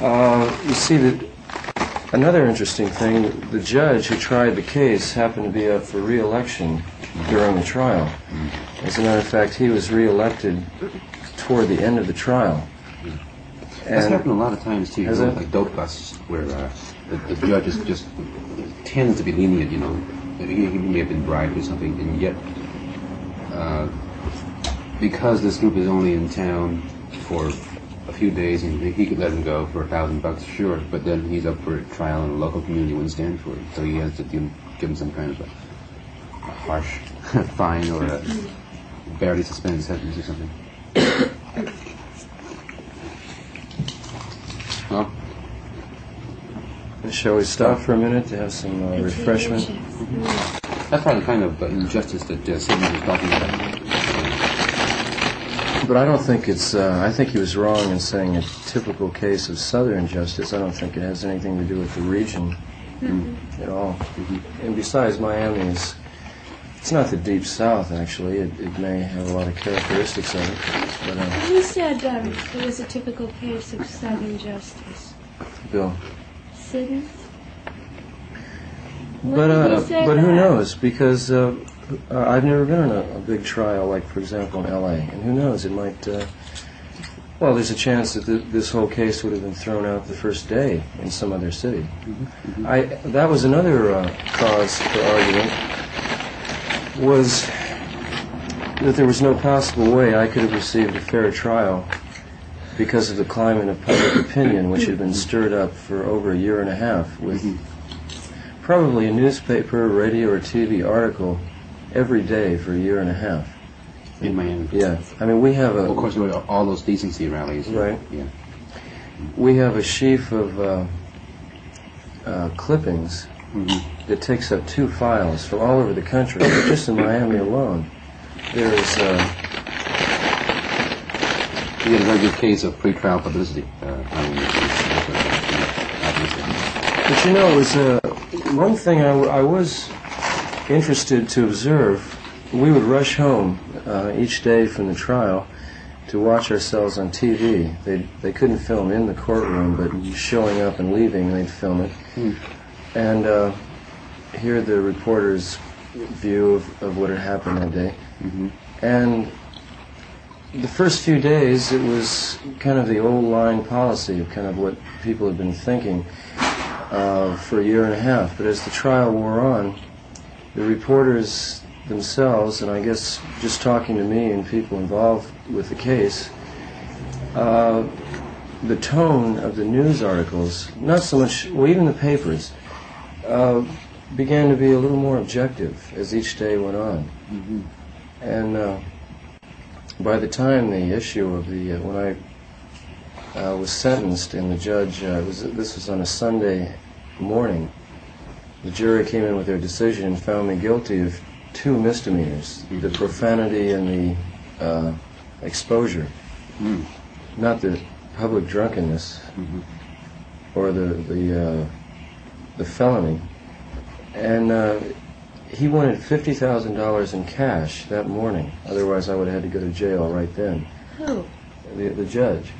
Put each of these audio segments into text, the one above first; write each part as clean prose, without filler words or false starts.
You see, another interesting thing, the judge who tried the case happened to be up for re-election during the trial. As a matter of fact, he was re-elected toward the end of the trial. That's happened a lot of times too, like dope busts, where the judge just tends to be lenient, you know. He may have been bribed or something, and yet, because this group is only in town for a few days, and he could let him go for $1,000, sure, but then he's up for trial and the local community wouldn't stand for it, so he has to give him some kind of a harsh fine or a barely suspended sentence or something. Well, shall we stop for a minute to have some refreshment? That's probably the kind of injustice that Sidney was talking about. But I don't think it's, I think he was wrong in saying a typical case of southern justice. I don't think it has anything to do with the region at all. And besides, Miami is, it's not the deep south, actually. It may have a lot of characteristics of it. But, who said it was a typical case of southern justice? Bill. Sidney? But who knows? Because I've never been in a big trial, like, for example, in L.A. And who knows? It might, well, there's a chance that this whole case would have been thrown out the first day in some other city. That was another cause for argument, was that there was no possible way I could have received a fair trial because of the climate of public opinion, which had been stirred up for over a year and a half, with probably a newspaper, radio, or TV article every day for a year and a half. In Miami? Yeah. I mean, we have a... Of course, there were all those decency rallies. Right. Yeah. We have a sheaf of clippings that takes up 2 files from all over the country, but just in Miami alone. There's... You had a very good case of pre-trial publicity. But you know, it was one thing I was interested to observe. We would rush home each day from the trial to watch ourselves on TV. They couldn't film in the courtroom, but showing up and leaving, they'd film it. And hear the reporter's view of what had happened that day. And the first few days, it was kind of the old line policy of kind of what people had been thinking for a year and a half. But as the trial wore on, the reporters themselves, and I guess just talking to me and people involved with the case, the tone of the news articles, not so much, well, even the papers, began to be a little more objective as each day went on. And by the time the issue of the, when I was sentenced and the judge, this was on a Sunday morning, the jury came in with their decision and found me guilty of 2 misdemeanors, the profanity and the exposure, not the public drunkenness or the felony. And he wanted $50,000 in cash that morning. Otherwise, I would have had to go to jail right then. Who? The judge.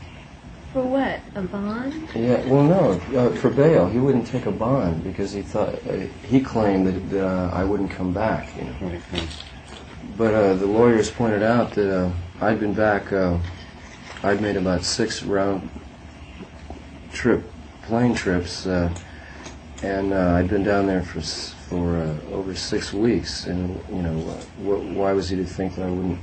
For what? A bond? Yeah. Well, no, for bail. He wouldn't take a bond because he thought he claimed that I wouldn't come back. You know. But the lawyers pointed out that I'd been back. I'd made about 6 plane trips, and I'd been down there for over 6 weeks, and you know, why was he to think that I wouldn't?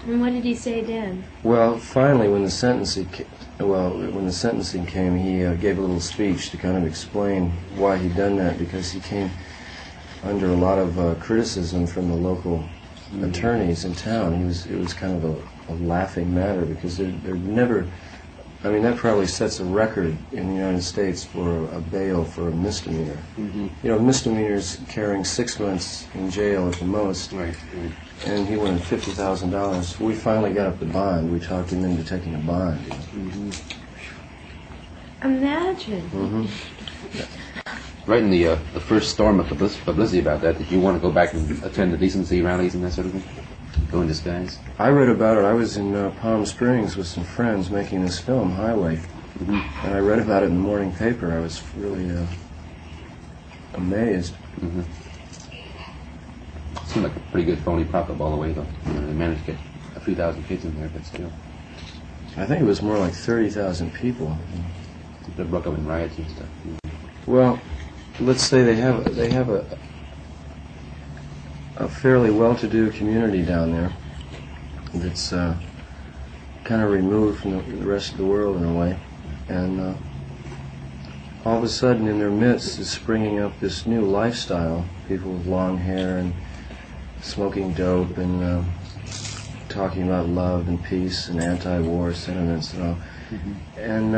And what did he say then? Well, finally, when the sentencing came, he gave a little speech to kind of explain why he'd done that, because he came under a lot of criticism from the local attorneys in town. It was kind of a laughing matter, because they're never. I mean, that probably sets a record in the United States for a bail for a misdemeanor. You know, misdemeanors carrying 6 months in jail at the most. And he wanted $50,000. We finally got up the bond. We talked him into taking a bond. You know. Imagine. Right in the first storm of publicity about that, did you want to go back and attend the decency rallies and that sort of thing? Go in disguise? I read about it. I was in Palm Springs with some friends making this film, Highway. And I read about it in the morning paper. I was really amazed. Seemed like a pretty good phony pop-up all the way, though. You know, they managed to get a few thousand kids in there, but still. I think it was more like 30,000 people. They broke up in riots and stuff. Well, let's say they have a fairly well-to-do community down there that's kind of removed from the rest of the world in a way, and all of a sudden in their midst is springing up this new lifestyle, people with long hair and smoking dope and talking about love and peace and anti-war sentiments and all, and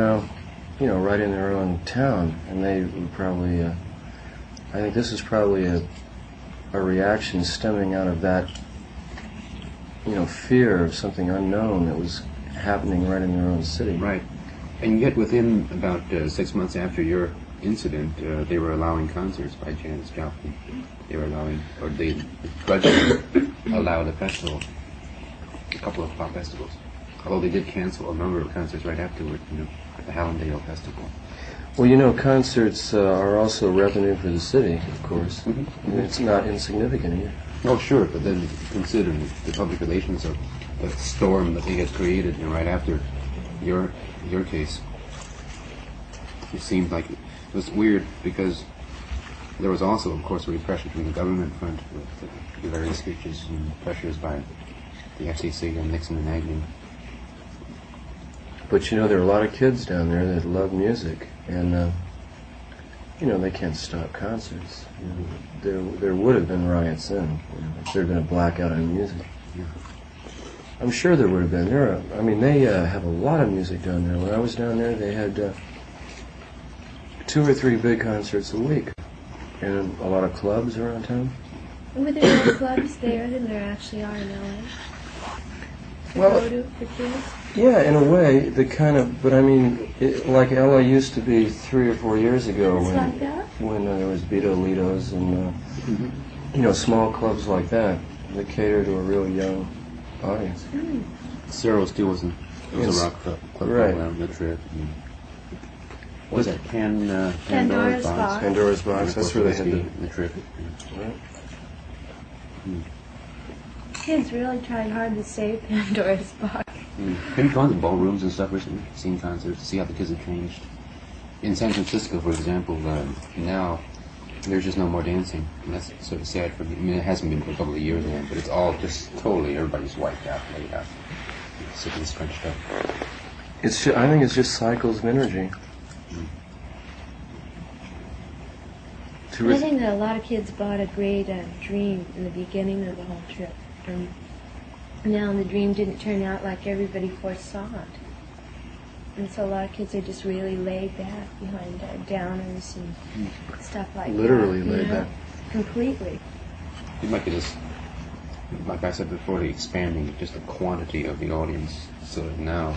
you know, right in their own town. And they would probably, I think this is probably a reaction stemming out of that, you know, fear of something unknown that was happening right in their own city. Right. And yet within about 6 months after your incident, they were allowing concerts by Janis Joplin. They were allowing, or they grudgingly allowed a festival, a couple of pop festivals. Although they did cancel a number of concerts right afterward, you know, the Hallandale Festival. Well, you know, concerts are also revenue for the city, of course. I mean, it's not insignificant either. Oh, sure, but then consider the public relations of the storm that they had created, you know, right after your case. It seemed like it was weird because there was also, of course, a repression from the government front with the various speeches and pressures by the FCC and Nixon and Agnew. But you know, there are a lot of kids down there that love music, and you know, they can't stop concerts. You know, there would have been riots then, you know, if there had been a blackout on music. Yeah. I'm sure there would have been. I mean, they have a lot of music down there. When I was down there, they had 2 or 3 big concerts a week, and a lot of clubs around town. Were there more clubs there than there actually are in LA? Well, Go to for kids? yeah, in a way, but I mean, like LA used to be 3 or 4 years ago It's like that? when there was Beto Litos and, you know, small clubs like that cater to a real young audience. Cyril still was a rock club right. around the trip. Was that Pandora's Box? Pandora's Box, that's where they had the trip. Right. Kids really tried hard to save Pandora's Box. Have you gone to ballrooms and stuff recently? Seen concerts? See how the kids have changed? In San Francisco, for example, now there's just no more dancing. And that's sort of sad for me. I mean, it hasn't been for a couple of years now, but it's all just totally, everybody's wiped out, laid out. Sick and scrunched up. I think it's just cycles of energy. I think that a lot of kids bought a great dream in the beginning of the whole trip. And now the dream didn't turn out like everybody foresaw it. And so a lot of kids are just really laid back behind downers and stuff like Literally that. laid back. Completely. It might be this, like I said before, the expanding just the quantity of the audience. So that now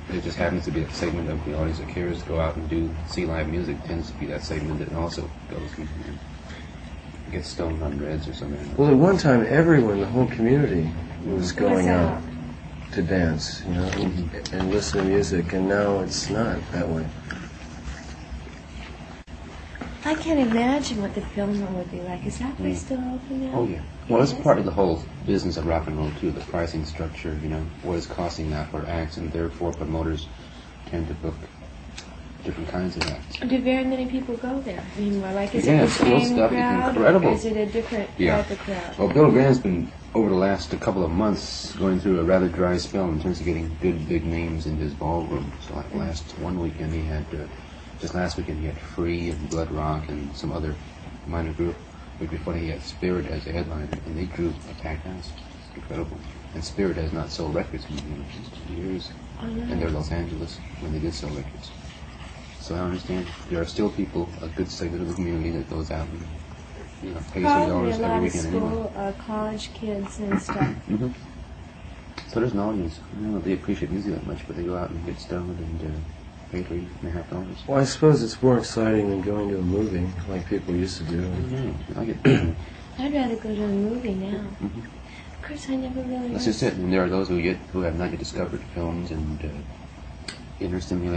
it just happens to be a segment of the audience that cares to go out and see live music tends to be that segment that also goes and gets stoned on Reds or something. Well, at one time, everyone, the whole community, was going out to dance, you know, and listen to music, and now it's not that way. I can't imagine what the film room would be like. Is that place still open now? Oh, yeah. Well, it's part of the whole business of rock and roll, too, the pricing structure, you know, what is costing that for acts, and therefore promoters tend to book different kinds of acts. Do very many people go there? I mean, is Yeah, it the it's cool same stuff. crowd, It's incredible. or is it a different type of crowd? Well, Bill Graham's been, over the last couple of months, going through a rather dry spell in terms of getting good, big names in his ballroom. So like last weekend he had Free and Blood Rock and some other minor group. But before he had Spirit as a headliner, and they drew a packed house. It's incredible. And Spirit has not sold records in years. And they're Los Angeles when they did sell records. So I understand there are still people, a good segment of the community that goes out and, you know, pays Probably $3 a lot every of weekend school, anyway. college kids and stuff. So there's an audience. I don't know if they appreciate music that much, but they go out and get stoned and pay $3.50. Well, I suppose it's more exciting than going to a movie, like people used to do. I get I'd rather go to a movie now. Of course, I never really. That's just it. And there are those who have not yet discovered films and inner stimulation.